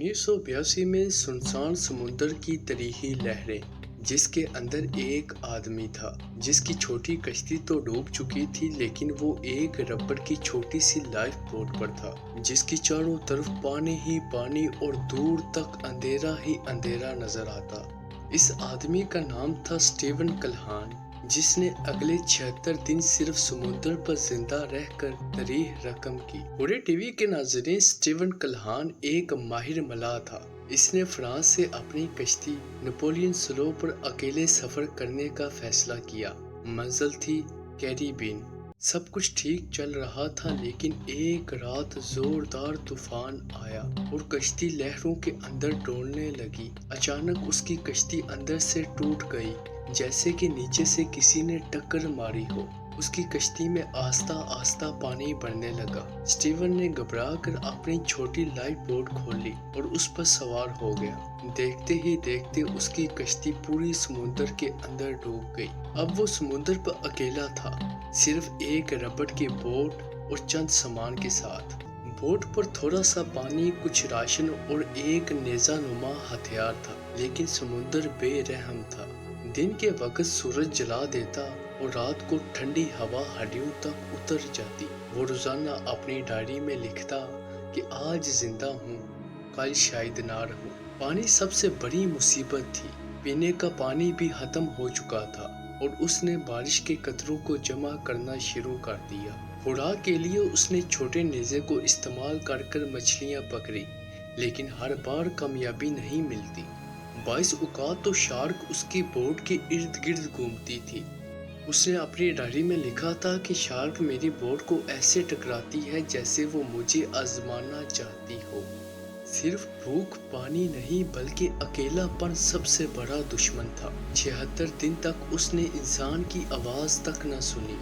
1982 में सुनसान समुंदर की तरीही लहरें, जिसके अंदर एक आदमी था जिसकी छोटी कश्ती तो डूब चुकी थी, लेकिन वो एक रबड़ की छोटी सी लाइफ बोट पर था जिसकी चारों तरफ पानी ही पानी और दूर तक अंधेरा ही अंधेरा नजर आता। इस आदमी का नाम था स्टीवन कल्हान, जिसने अगले 76 दिन सिर्फ समुद्र पर जिंदा रहकर तारीख रकम की। पूरे टीवी के नाज़रीन, स्टीवन कल्हान एक माहिर मलाह था। इसने फ्रांस से अपनी कश्ती नेपोलियन स्लो पर अकेले सफर करने का फैसला किया। मंजिल थी कैरिबियन। सब कुछ ठीक चल रहा था, लेकिन एक रात जोरदार तूफान आया और कश्ती लहरों के अंदर डोलने लगी। अचानक उसकी कश्ती अंदर से टूट गई, जैसे कि नीचे से किसी ने टक्कर मारी हो। उसकी कश्ती में आस्ता आस्ता पानी बढ़ने लगा। स्टीवन ने घबरा कर अपनी छोटी लाइफ बोट खोली और उस पर सवार हो गया। देखते ही देखते उसकी कश्ती पूरी समुद्र के अंदर डूब गई। अब वो समुद्र पर अकेला था, सिर्फ एक रबड़ की बोट और चंद सामान के साथ। बोट पर थोड़ा सा पानी, कुछ राशन और एक नेज़ानुमा हथियार था, लेकिन समुद्र बेरहम था। दिन के वक्त सूरज जला देता और रात को ठंडी हवा हड्डियों तक उतर जाती। वो रोजाना अपनी डायरी में लिखता कि आज जिंदा हूँ, कल शायद ना रहूं। पानी सबसे बड़ी मुसीबत थी। पीने का पानी भी खत्म हो चुका था और उसने बारिश के कतरों को जमा करना शुरू कर दिया। खुराक के लिए उसने छोटे नेज़े को इस्तेमाल कर मछलियां पकड़ी, लेकिन हर बार कामयाबी नहीं मिलती। 22 औकात तो शार्क उसकी बोट के इर्द गिर्द घूमती थी। उसने अपनी डायरी में लिखा था कि शार्क मेरी बोट को ऐसे टकराती है जैसे वो मुझे आजमाना चाहती हो। सिर्फ भूख पानी नहीं, बल्कि अकेलापन सबसे बड़ा दुश्मन था। 76 दिन तक उसने इंसान की आवाज तक न सुनी।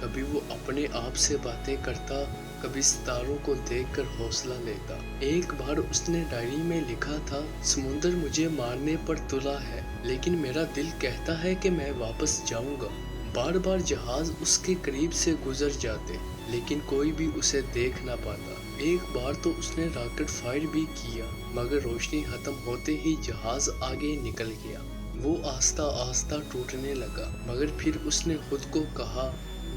कभी वो अपने आप से बातें करता, कभी सितारों को देखकर हौसला लेता। एक बार उसने डायरी में लिखा था, समुद्र मुझे मारने पर तुला है, लेकिन मेरा दिल कहता है कि मैं वापस जाऊंगा। बार बार जहाज उसके करीब से गुजर जाते, लेकिन कोई भी उसे देख ना पाता। एक बार तो उसने रॉकेट फायर भी किया, मगर रोशनी खत्म होते ही जहाज आगे निकल गया। वो आस्ता आस्ता टूटने लगा, मगर फिर उसने खुद को कहा,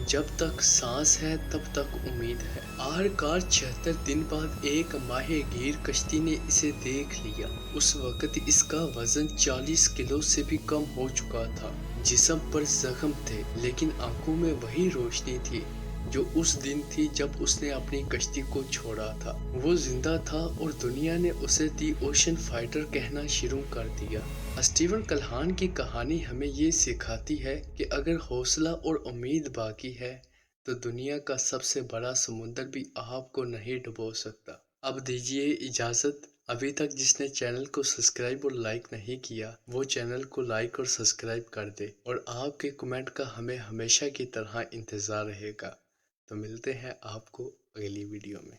जब तक सांस है तब तक उम्मीद है। आखिरकार 76 दिन बाद एक माहीगीर कश्ती ने इसे देख लिया। उस वक्त इसका वजन 40 किलो से भी कम हो चुका था। जिस्म पर जख्म थे, लेकिन आंखों में वही रोशनी थी जो उस दिन थी जब उसने अपनी कश्ती को छोड़ा था। वो जिंदा था और दुनिया ने उसे दी ओशन फाइटर कहना शुरू कर दिया। स्टीवन कल्हान की कहानी हमें ये सिखाती है कि अगर हौसला और उम्मीद बाकी है तो दुनिया का सबसे बड़ा समुंदर भी आपको नहीं डुबो सकता। अब दीजिए इजाजत। अभी तक जिसने चैनल को सब्सक्राइब और लाइक नहीं किया, वो चैनल को लाइक और सब्सक्राइब कर दे, और आपके कमेंट का हमें हमेशा की तरह इंतजार रहेगा। तो मिलते हैं आपको अगली वीडियो में।